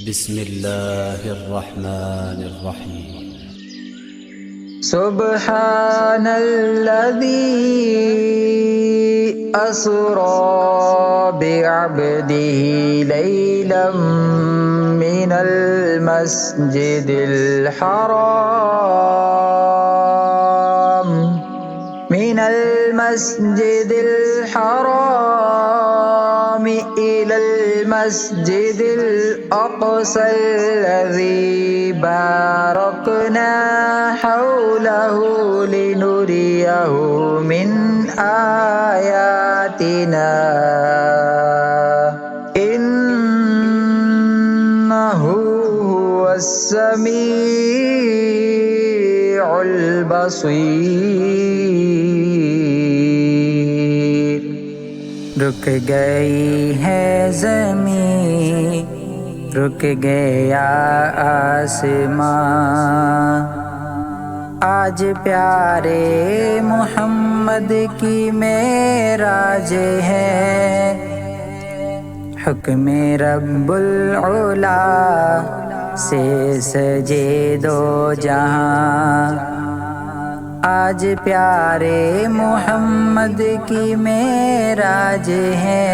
بسم الله الرحمن الرحيم. سبحان الذي أسرى بعبده ليلا من المسجد الحرام إلى المسجد الأقصى الذي باركنا حوله لنريه من آياتنا إنه هو السميع البصير. رک گئی ہے زمین، رک گیا آسمان، آج پیارے محمد کی معراج ہے. حکم رب العلا سے سجے دو جہاں، آج پیارے محمد کی معراج ہے.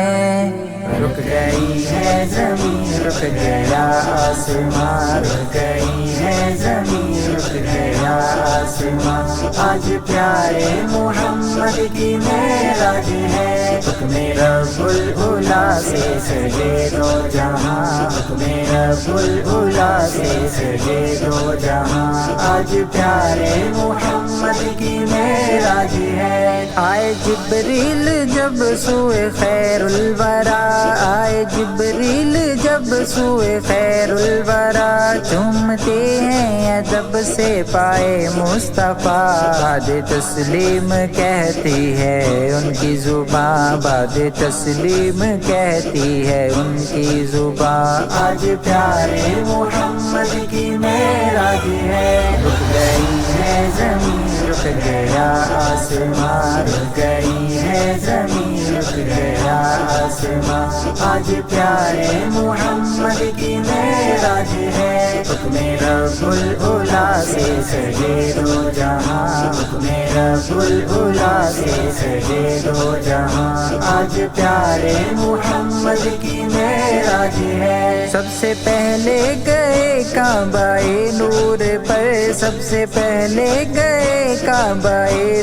رک گئی ہے زمین، رک گیا آسمان، رک گئی ہے زمین، رک گیا آسمان، آج پیارے محمد کی معراج ہے. حکم رب العلا سے سجے دو جہاں، حکم رب العلا سے سجے دو جہاں، آج پیارے محمد کی معراج ہے. آئے جبریل جب سوئے خیر الورا، آئے جبریل جب سوئے خیر الورا، چومتے ہیں ادب سے پائے مصطفیٰ، باد تسلیم کہتی ہے ان کی زباں، باد تسلیم کہتی ہے ان کی زباں، آج پیارے محمد کی معراج ہے. رک گئی ہے زمین، رک گیا آسمان، رک گئی ہے زمین، رک گیا آسمان، آج پیارے محمد کی معراج ہے. حکم رب العلا سے سجے دو جہاں، حکم رب العلا سے سجے دو جہاں، آج پیارے محمد کی معراج ہے. سب سے پہلے گئے کعبہ نور پر، سب سے پہلے گئے کعبہ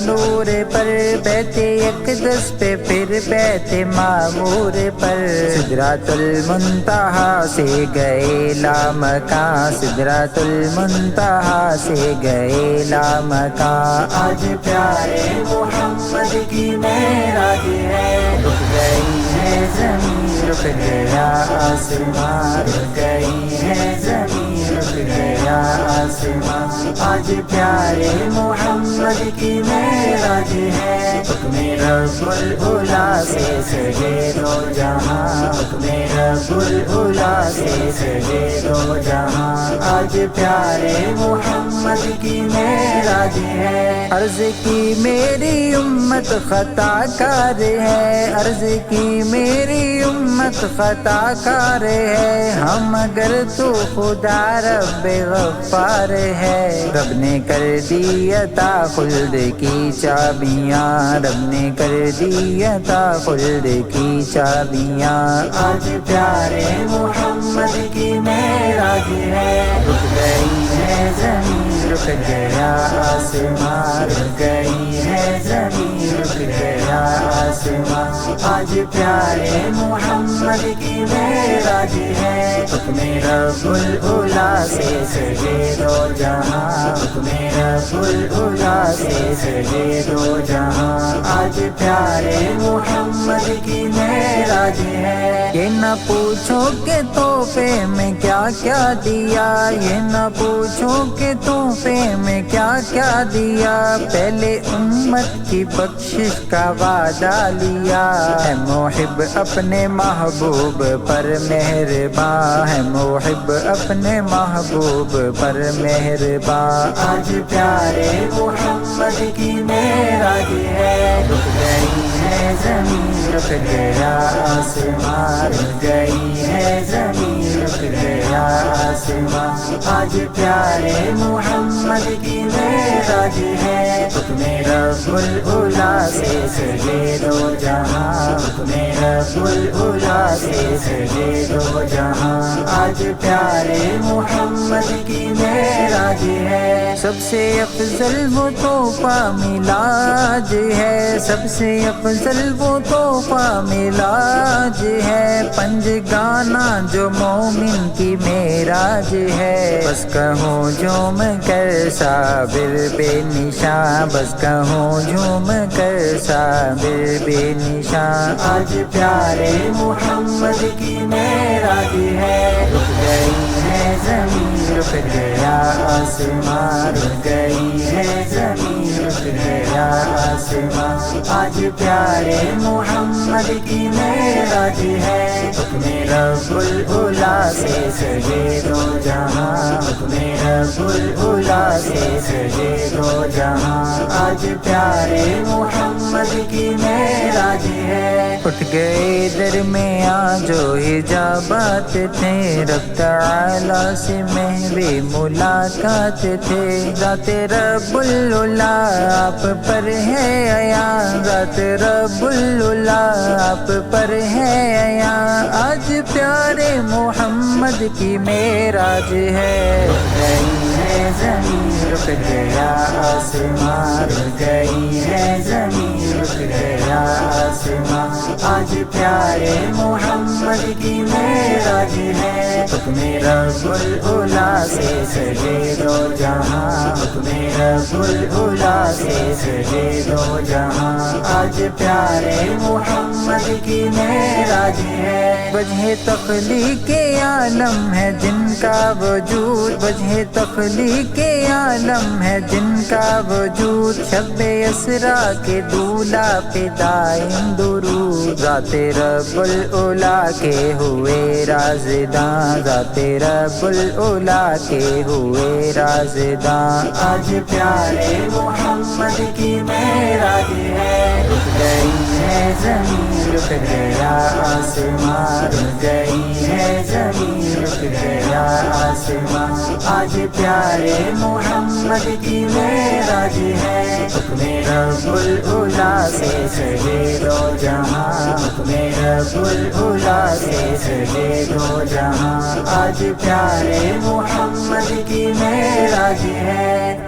نور پر، بیت اقدس پہ پھر بیت معمور پر، سدرۃ المنتہا سے گئے لامکاں، سدرۃ المنتہا سے گئے لامکاں، آج پیارے محمد کی معراج ہے. رک گئی ہے زمین، رک گیا آسمان، رک گئی ہے زمین، رک گیا آسمان، آج پیارے محمد کی معراج ہے. حکم رب العلا سے سجے دو جہاں، حکم رب العلا سے سجے دو جہاں، آج پیارے محمد کی معراج ہے. عرض کی میری امت خطا کار ہے، عرض کی میری امت خطا کار ہے، ہم اگر تو خدا رب غفار ہے. رب نے کر دی عطا خلد کی چابیاں، رب نے کر دی عطا خلد کی چابیاں، آج پیارے محمد کی معراج ہے. رک گئی ہے زمین، رک گیا آسمان، رک گئی ہے زمین، رک گیا آسمان، آج پیارے محمد کی معراج ہے. حکم رب العلا سے سجے دو جہاں، حکم رب العلا سے سجے دو جہاں، آج پیارے محمد کی معراج ہے. یہ نہ پوچھو کہ تحفے میں کیا کیا دیا، یہ نہ پوچھو کہ تحفے میں کیا کیا دیا، پہلے امت کی بخشش کا وعدہ لیا. ہے محب اپنے محبوب پر مہرباں، ہے محب اپنے محبوب پر مہرباں، آج پیارے محمد کی معراج ہے. رک گئی ہے زمین، رک گیا آسمان، رک گئی ہے زمین، رک گیا آسماں، آج پیارے محمد کی معراج ہے، حکم رب العلا سے سجے دو جہاں، حکم رب العلا سے سجے دو جہاں، آج پیارے محمد کی معراج ہے، سب سے افضل وہ تحفہ میلاد ہے، سب سے افضل وہ تحفہ میلاد ہے، پنج گانا جو مومن کی معراج ہے، بس کہوں جھوم کر صابر بے نشاں، بس کہوں جھوم کر صابر بے نشاں، آج پیارے محمد کی معراج ہے، رک گئی ہے زمین رک گیا آسمان، رک گئی ہے زمین رک گیا آسمان، آج پیارے محمد کی معراج ہے، حکم رب العلا سے سجے دو جہاں، حکم رب العلا سے سجے دو جہاں، آج پیارے محمد کی معراج ہے، اٹھ گئے درمیاں جو حجابات تھے، رب تعالی سے محو ملاقات تھے، ذات رب العلا آپ پر ہے عیاں، ذات رب العلا آپ پر ہے عیاں، آج پیارے محمد کی معراج ہے، رک گئی ہے زمین رک گیا آسمان، رک گئی ہے زمین رک گیا آسمان، آج پیارے محمد کی معراج ہے، حکم رب العلا سے سجے دو جہاں، حکم رب العلا سے سجے دو جہاں، آج پیارے محمد کی معراج ہے، وجہ تخلیق عالم ہے جن کا وجود، وجہ تخلیق عالم ہے جن کا وجود، شب اسرا کے دولہ پہ دائم درود، ذات رب العلا کے ہوئے رازداں، ذات رب العلا کے ہوئے رازداں، آج پیارے محمد کی معراج ہے، رک گئی ہے زمین رک گیا آسمان، رک گئی ہے زمین رک گیا آسمان، آج پیارے محمد کی معراج ہے، حکم رب العلا سے سجے دو جہاں، حکم رب العلا سے سجے دو جہاں، آج پیارے محمد کی معراج ہے۔